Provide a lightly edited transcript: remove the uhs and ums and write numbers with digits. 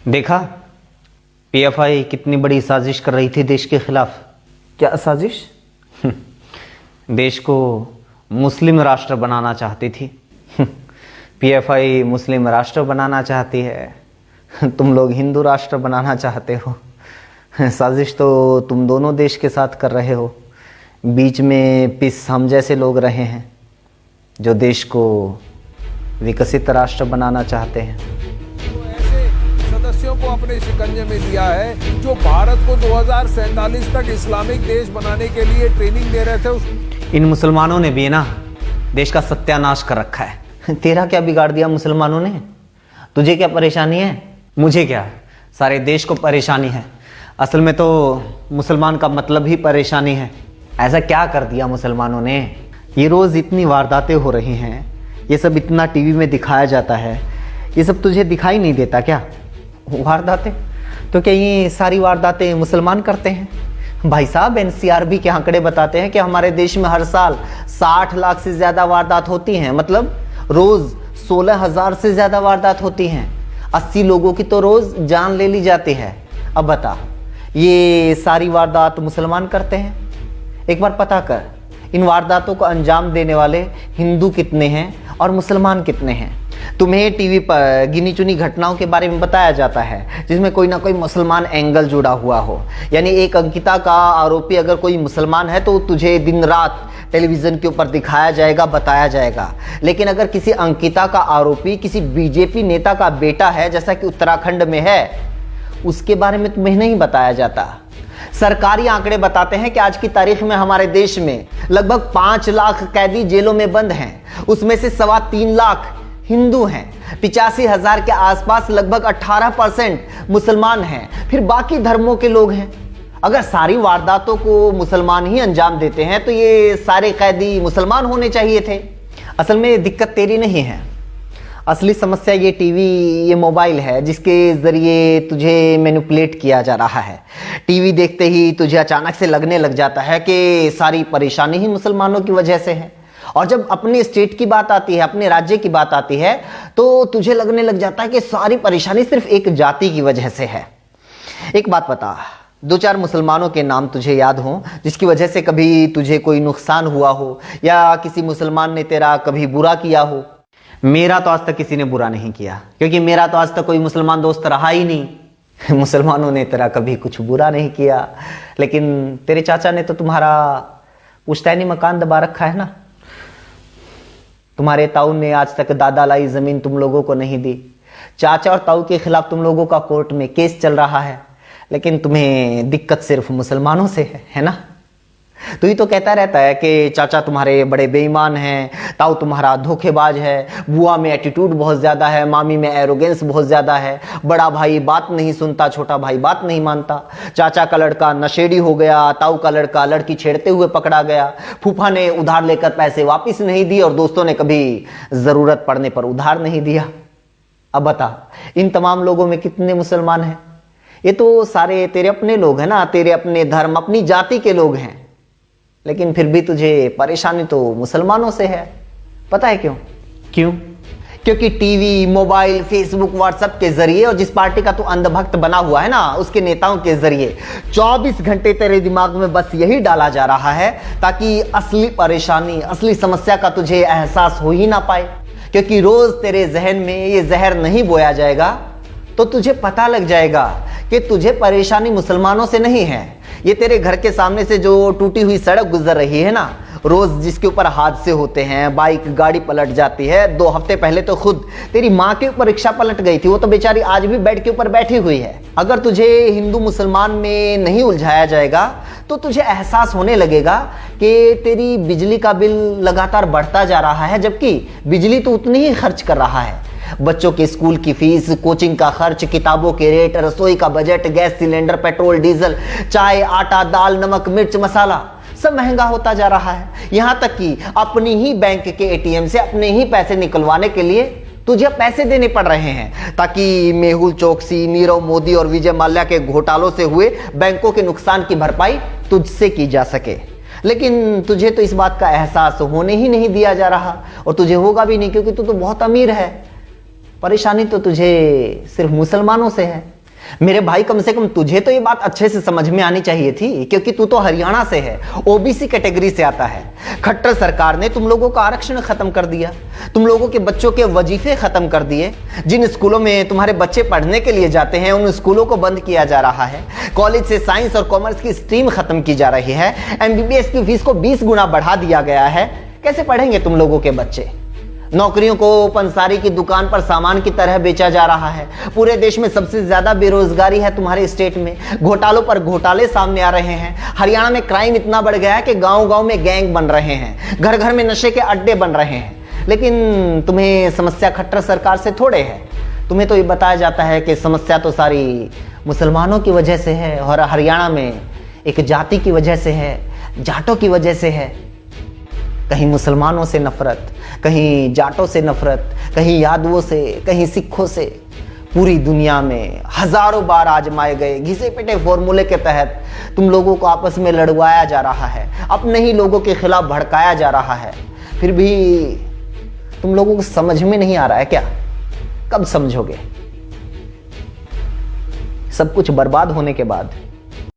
देखा पीएफआई कितनी बड़ी साजिश कर रही थी देश के खिलाफ। क्या साजिश? देश को मुस्लिम राष्ट्र बनाना चाहती थी। पीएफआई मुस्लिम राष्ट्र बनाना चाहती है, तुम लोग हिंदू राष्ट्र बनाना चाहते हो। साजिश तो तुम दोनों देश के साथ कर रहे हो, बीच में पिस हम जैसे लोग रहे हैं जो देश को विकसित राष्ट्र बनाना चाहते हैं। तो ऐसे सदस्यों को अपने शिकंजे में लिया है जो भारत को 2047 तक इस्लामिक देश बनाने के लिए ट्रेनिंग दे रहे थे। इन मुसलमानों ने भी ना देश का सत्यानाश कर रखा है। तेरा क्या बिगाड़ दिया मुसलमानों ने? तुझे क्या परेशानी है? मुझे क्या, सारे देश को परेशानी है। असल में तो मुसलमान का मतलब ही परेशानी है। ऐसा क्या कर दिया मुसलमानों ने? ये रोज़ इतनी वारदातें हो रही हैं, ये सब इतना टीवी में दिखाया जाता है, ये सब तुझे दिखाई नहीं देता क्या? वारदातें तो क्या ये सारी वारदातें मुसलमान करते हैं? भाई साहब, एनसीआरबी के आंकड़े बताते हैं कि हमारे देश में हर साल 60 लाख से ज़्यादा वारदात होती हैं। मतलब रोज़ 16,000 से ज़्यादा वारदात होती हैं। 80 लोगों की तो रोज़ जान ले ली जाती है। अब बता, ये सारी वारदात मुसलमान करते हैं? एक बार पता कर, इन वारदातों को अंजाम देने वाले हिंदू कितने हैं और मुसलमान कितने हैं। तुम्हें टीवी पर गिनी चुनी घटनाओं के बारे में बताया जाता है जिसमें कोई ना कोई मुसलमान एंगल जुड़ा हुआ हो। यानी एक अंकिता का आरोपी अगर कोई मुसलमान है तो तुझे दिन रात टेलीविज़न के ऊपर दिखाया जाएगा, बताया जाएगा। लेकिन अगर किसी अंकिता का आरोपी किसी बीजेपी नेता का बेटा है, जैसा कि उत्तराखंड में है, उसके बारे में तुम्हें नहीं बताया जाता। सरकारी आंकड़े बताते हैं कि आज की तारीख में हमारे देश में लगभग 5 लाख कैदी जेलों में बंद हैं। उसमें से 3.25 लाख हिंदू हैं। 85,000 के आसपास लगभग 18% मुसलमान हैं। फिर बाकी धर्मों के लोग हैं। अगर सारी वारदातों को मुसलमान ही अंजाम देते हैं तो ये सारे कैदी मुसलमान होने चाहिए थे। असल में दिक्कत तेरी नहीं है, असली समस्या ये टीवी, ये मोबाइल है जिसके ज़रिए तुझे मैनिपुलेट किया जा रहा है। टीवी देखते ही तुझे अचानक से लगने लग जाता है कि सारी परेशानी ही मुसलमानों की वजह से है। और जब अपने स्टेट की बात आती है, अपने राज्य की बात आती है, तो तुझे लगने लग जाता है कि सारी परेशानी सिर्फ एक जाति की वजह से है। एक बात बता, 2-4 मुसलमानों के नाम तुझे याद हो जिसकी वजह से कभी तुझे कोई नुकसान हुआ हो या किसी मुसलमान ने तेरा कभी बुरा किया हो? मेरा तो आज तक किसी ने बुरा नहीं किया, क्योंकि मेरा तो आज तक कोई मुसलमान दोस्त रहा ही नहीं। मुसलमानों ने तेरा कभी कुछ बुरा नहीं किया, लेकिन तेरे चाचा ने तो तुम्हारा पुश्तैनी मकान दबा रखा है ना। तुम्हारे ताऊ ने आज तक दादा लाई ज़मीन तुम लोगों को नहीं दी। चाचा और ताऊ के खिलाफ तुम लोगों का कोर्ट में केस चल रहा है, लेकिन तुम्हें दिक्कत सिर्फ मुसलमानों से है ना। तू ही तो कहता रहता है कि चाचा तुम्हारे बड़े बेईमान हैं, ताऊ तुम्हारा धोखेबाज है, बुआ में एटीट्यूड बहुत ज़्यादा है, मामी में एरोगेंस बहुत ज़्यादा है, बड़ा भाई बात नहीं सुनता, छोटा भाई बात नहीं मानता, चाचा का लड़का नशेड़ी हो गया, ताऊ का लड़का लड़की छेड़ते हुए पकड़ा गया, फूफा ने उधार लेकर पैसे वापस नहीं दिए और दोस्तों ने कभी ज़रूरत पड़ने पर उधार नहीं दिया। अब बता, इन तमाम लोगों में कितने मुसलमान हैं? ये तो सारे तेरे अपने लोग हैं ना, तेरे अपने धर्म, अपनी जाति के लोग हैं। लेकिन फिर भी तुझे परेशानी तो मुसलमानों से है। पता है क्यों? क्योंकि टीवी, मोबाइल, फेसबुक, व्हाट्सएप के जरिए और जिस पार्टी का तू अंधभक्त बना हुआ है ना, उसके नेताओं के जरिए 24 घंटे तेरे दिमाग में बस यही डाला जा रहा है ताकि असली परेशानी, असली समस्या का तुझे एहसास हो ही ना पाए। क्योंकि रोज तेरे जहन में ये जहर नहीं बोया जाएगा तो तुझे पता लग जाएगा कि तुझे परेशानी मुसलमानों से नहीं है। ये तेरे घर के सामने से जो टूटी हुई सड़क गुजर रही है ना, रोज जिसके ऊपर हादसे होते हैं, बाइक गाड़ी पलट जाती है। 2 हफ्ते पहले तो खुद तेरी माँ के ऊपर रिक्शा पलट गई थी, वो तो बेचारी आज भी बेड के ऊपर बैठी हुई है। अगर तुझे हिंदू मुसलमान में नहीं उलझाया जाएगा तो तुझे एहसास होने लगेगा कि तेरी बिजली का बिल लगातार बढ़ता जा रहा है, जबकि बिजली तो उतनी ही खर्च कर रहा है। बच्चों के स्कूल की फीस, कोचिंग का खर्च, किताबों के रेट, रसोई का budget, gas cylinder, petrol diesel, चाय, आटा, दाल, नमक, मिर्च, मसाला सब महंगा होता जा रहा है। यहाँ तक कि अपनी ही बैंक के एटीएम से अपने ही पैसे निकलवाने के लिए तुझे पैसे देने पड़ रहे हैं ताकि मेहुल चोकसी, नीरव मोदी और विजय माल्या के घोटालों से हुए बैंकों के नुकसान की भरपाई तुझसे की जा सके। लेकिन तुझे तो इस बात का एहसास होने ही नहीं दिया जा रहा, और तुझे होगा भी नहीं, क्योंकि तू तो बहुत अमीर है। परेशानी तो तुझे सिर्फ मुसलमानों से है। मेरे भाई, कम से कम तुझे तो ये बात अच्छे से समझ में आनी चाहिए थी, क्योंकि तू तो हरियाणा से है, ओबीसी कैटेगरी से आता है। खट्टर सरकार ने तुम लोगों का आरक्षण खत्म कर दिया, तुम लोगों के बच्चों के वजीफे खत्म कर दिए। जिन स्कूलों में तुम्हारे बच्चे पढ़ने के लिए जाते हैं उन स्कूलों को बंद किया जा रहा है। कॉलेज से साइंस और कॉमर्स की स्ट्रीम खत्म की जा रही है। एमबीबीएस की फीस को 20 गुना बढ़ा दिया गया है। कैसे पढ़ेंगे तुम लोगों के बच्चे? नौकरियों को पंसारी की दुकान पर सामान की तरह बेचा जा रहा है। पूरे देश में सबसे ज्यादा बेरोजगारी है तुम्हारे स्टेट में। घोटालों पर घोटाले सामने आ रहे हैं। हरियाणा में क्राइम इतना बढ़ गया है कि गांव-गांव में गैंग बन रहे हैं, घर-घर में नशे के अड्डे बन रहे हैं। लेकिन तुम्हें समस्या खट्टर सरकार से थोड़े है। तुम्हें तो ये बताया जाता है कि समस्या तो सारी मुसलमानों की वजह से है, और हरियाणा में एक जाति की वजह से है, जाटों की वजह से है। कहीं मुसलमानों से नफरत, कहीं जाटों से नफरत, कहीं यादवों से, कहीं सिखों से। पूरी दुनिया में हजारों बार आजमाए गए घिसे पिटे फॉर्मूले के तहत तुम लोगों को आपस में लड़वाया जा रहा है, अपने ही लोगों के खिलाफ भड़काया जा रहा है। फिर भी तुम लोगों को समझ में नहीं आ रहा है क्या? कब समझोगे? सब कुछ बर्बाद होने के बाद